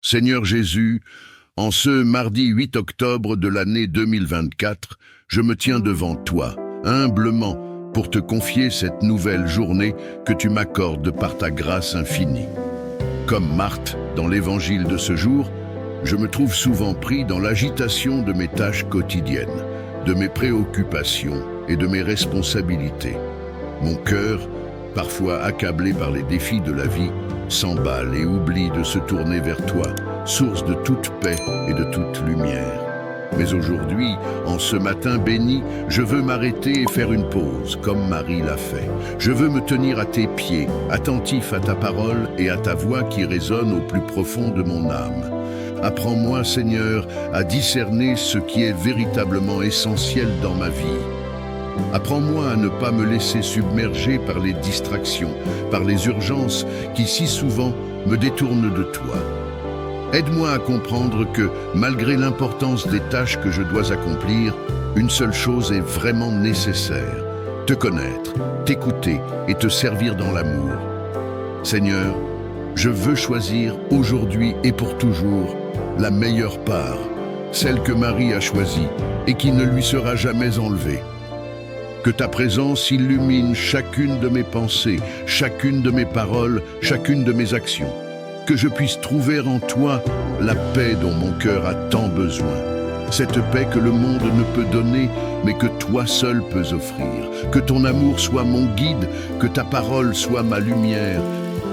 Seigneur Jésus, en ce mardi 8 octobre de l'année 2024, je me tiens devant toi, humblement, pour te confier cette nouvelle journée que tu m'accordes par ta grâce infinie. Comme Marthe, dans l'évangile de ce jour, je me trouve souvent pris dans l'agitation de mes tâches quotidiennes, de mes préoccupations et de mes responsabilités. Mon cœur, parfois accablé par les défis de la vie, s'emballe et oublie de se tourner vers toi, source de toute paix et de toute lumière. Mais aujourd'hui, en ce matin béni, je veux m'arrêter et faire une pause, comme Marie l'a fait. Je veux me tenir à tes pieds, attentif à ta parole et à ta voix qui résonne au plus profond de mon âme. Apprends-moi, Seigneur, à discerner ce qui est véritablement essentiel dans ma vie. Apprends-moi à ne pas me laisser submerger par les distractions, par les urgences qui si souvent me détournent de toi. Aide-moi à comprendre que, malgré l'importance des tâches que je dois accomplir, une seule chose est vraiment nécessaire: te connaître, t'écouter et te servir dans l'amour. Seigneur, je veux choisir aujourd'hui et pour toujours la meilleure part, celle que Marie a choisie et qui ne lui sera jamais enlevée. Que ta présence illumine chacune de mes pensées, chacune de mes paroles, chacune de mes actions. Que je puisse trouver en toi la paix dont mon cœur a tant besoin. Cette paix que le monde ne peut donner, mais que toi seul peux offrir. Que ton amour soit mon guide, que ta parole soit ma lumière,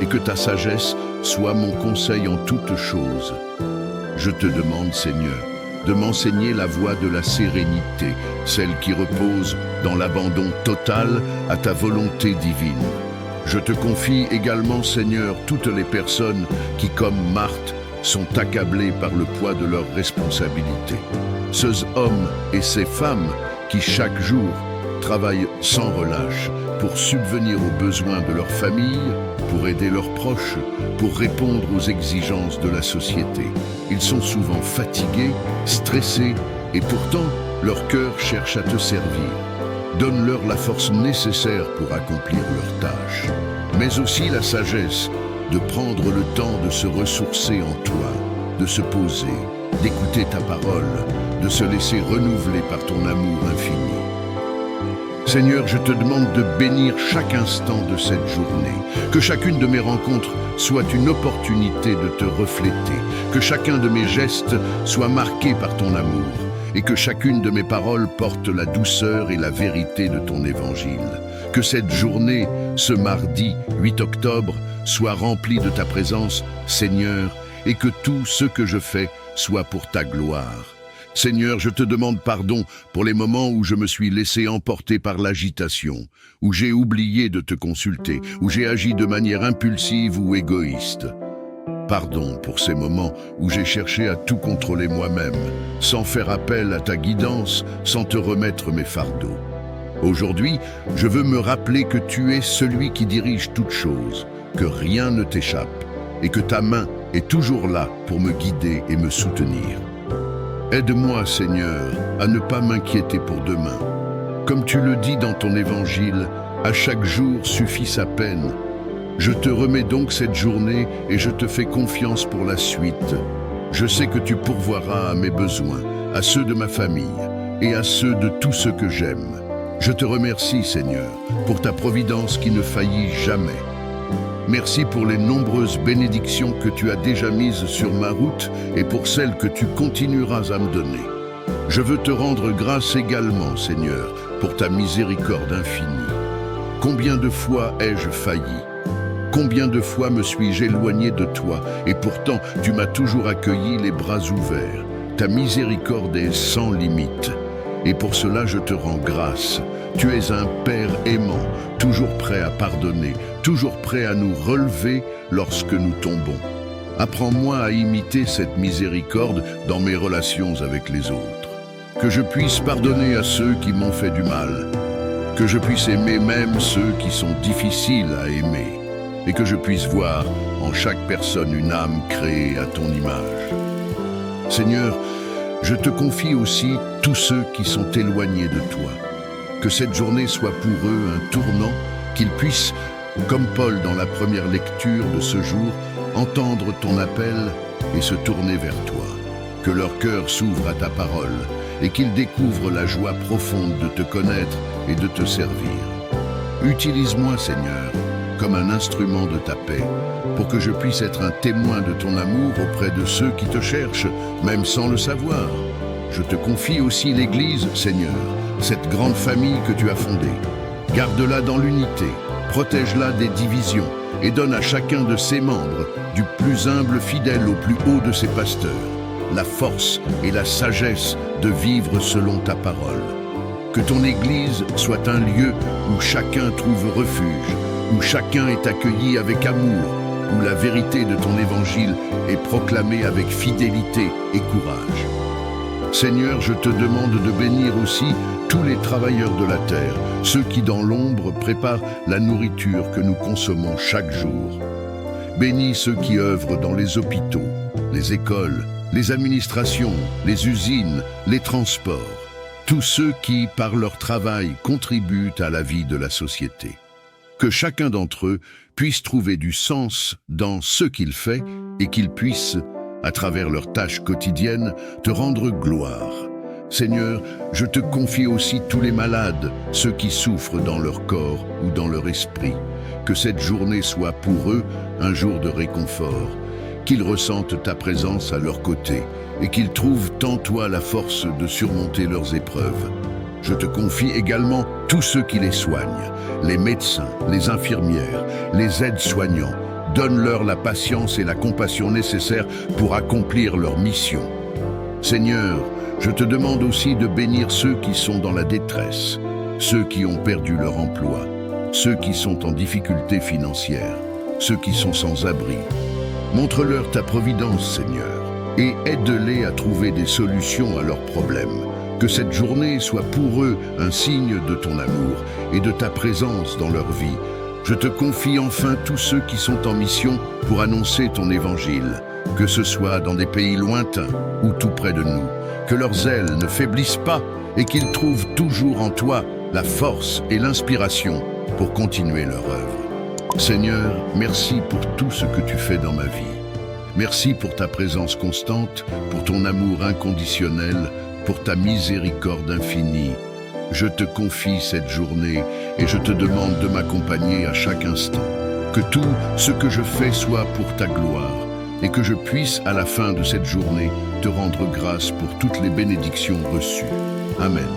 et que ta sagesse soit mon conseil en toutes choses. Je te demande, Seigneur, de m'enseigner la voie de la sérénité, celle qui repose dans l'abandon total à ta volonté divine. Je te confie également, Seigneur, toutes les personnes qui, comme Marthe, sont accablées par le poids de leurs responsabilités. Ces hommes et ces femmes qui, chaque jour, travaillent sans relâche pour subvenir aux besoins de leur famille, pour aider leurs proches, pour répondre aux exigences de la société. Ils sont souvent fatigués, stressés, et pourtant, leur cœur cherche à te servir. Donne-leur la force nécessaire pour accomplir leurs tâches, mais aussi la sagesse de prendre le temps de se ressourcer en toi, de se poser, d'écouter ta parole, de se laisser renouveler par ton amour infini. Seigneur, je te demande de bénir chaque instant de cette journée, que chacune de mes rencontres soit une opportunité de te refléter, que chacun de mes gestes soit marqué par ton amour, et que chacune de mes paroles porte la douceur et la vérité de ton évangile. Que cette journée, ce mardi 8 octobre, soit remplie de ta présence, Seigneur, et que tout ce que je fais soit pour ta gloire. Seigneur, je te demande pardon pour les moments où je me suis laissé emporter par l'agitation, où j'ai oublié de te consulter, où j'ai agi de manière impulsive ou égoïste. Pardon pour ces moments où j'ai cherché à tout contrôler moi-même, sans faire appel à ta guidance, sans te remettre mes fardeaux. Aujourd'hui, je veux me rappeler que tu es celui qui dirige toutes choses, que rien ne t'échappe, et que ta main est toujours là pour me guider et me soutenir. Aide-moi, Seigneur, à ne pas m'inquiéter pour demain. Comme tu le dis dans ton évangile, à chaque jour suffit sa peine. Je te remets donc cette journée et je te fais confiance pour la suite. Je sais que tu pourvoiras à mes besoins, à ceux de ma famille et à ceux de tous ceux que j'aime. Je te remercie, Seigneur, pour ta providence qui ne faillit jamais. Merci pour les nombreuses bénédictions que tu as déjà mises sur ma route et pour celles que tu continueras à me donner. Je veux te rendre grâce également, Seigneur, pour ta miséricorde infinie. Combien de fois ai-je failli? Combien de fois me suis-je éloigné de toi, et pourtant tu m'as toujours accueilli les bras ouverts. Ta miséricorde est sans limite, et pour cela je te rends grâce. Tu es un Père aimant, toujours prêt à pardonner, toujours prêt à nous relever lorsque nous tombons. Apprends-moi à imiter cette miséricorde dans mes relations avec les autres. Que je puisse pardonner à ceux qui m'ont fait du mal, que je puisse aimer même ceux qui sont difficiles à aimer, et que je puisse voir en chaque personne une âme créée à ton image. Seigneur, je te confie aussi tous ceux qui sont éloignés de toi. Que cette journée soit pour eux un tournant, qu'ils puissent, comme Paul dans la première lecture de ce jour, entendre ton appel et se tourner vers toi. Que leur cœur s'ouvre à ta parole et qu'ils découvrent la joie profonde de te connaître et de te servir. Utilise-moi, Seigneur, comme un instrument de ta paix, pour que je puisse être un témoin de ton amour auprès de ceux qui te cherchent, même sans le savoir. Je te confie aussi l'Église, Seigneur, cette grande famille que tu as fondée. Garde-la dans l'unité, protège-la des divisions et donne à chacun de ses membres, du plus humble fidèle au plus haut de ses pasteurs, la force et la sagesse de vivre selon ta parole. Que ton Église soit un lieu où chacun trouve refuge, où chacun est accueilli avec amour, où la vérité de ton évangile est proclamée avec fidélité et courage. Seigneur, je te demande de bénir aussi tous les travailleurs de la terre, ceux qui dans l'ombre préparent la nourriture que nous consommons chaque jour. Bénis ceux qui œuvrent dans les hôpitaux, les écoles, les administrations, les usines, les transports, tous ceux qui, par leur travail, contribuent à la vie de la société. Que chacun d'entre eux puisse trouver du sens dans ce qu'il fait et qu'il puisse, à travers leurs tâches quotidiennes, te rendre gloire. Seigneur, je te confie aussi tous les malades, ceux qui souffrent dans leur corps ou dans leur esprit. Que cette journée soit pour eux un jour de réconfort, qu'ils ressentent ta présence à leur côté et qu'ils trouvent en toi la force de surmonter leurs épreuves. Je te confie également tous ceux qui les soignent, les médecins, les infirmières, les aides-soignants. Donne-leur la patience et la compassion nécessaires pour accomplir leur mission. Seigneur, je te demande aussi de bénir ceux qui sont dans la détresse, ceux qui ont perdu leur emploi, ceux qui sont en difficulté financière, ceux qui sont sans abri. Montre-leur ta providence, Seigneur, et aide-les à trouver des solutions à leurs problèmes. Que cette journée soit pour eux un signe de ton amour et de ta présence dans leur vie. Je te confie enfin tous ceux qui sont en mission pour annoncer ton évangile, que ce soit dans des pays lointains ou tout près de nous. Que leurs ailes ne faiblissent pas et qu'ils trouvent toujours en toi la force et l'inspiration pour continuer leur œuvre. Seigneur, merci pour tout ce que tu fais dans ma vie. Merci pour ta présence constante, pour ton amour inconditionnel, pour ta miséricorde infinie. Je te confie cette journée et je te demande de m'accompagner à chaque instant. Que tout ce que je fais soit pour ta gloire et que je puisse à la fin de cette journée te rendre grâce pour toutes les bénédictions reçues. Amen.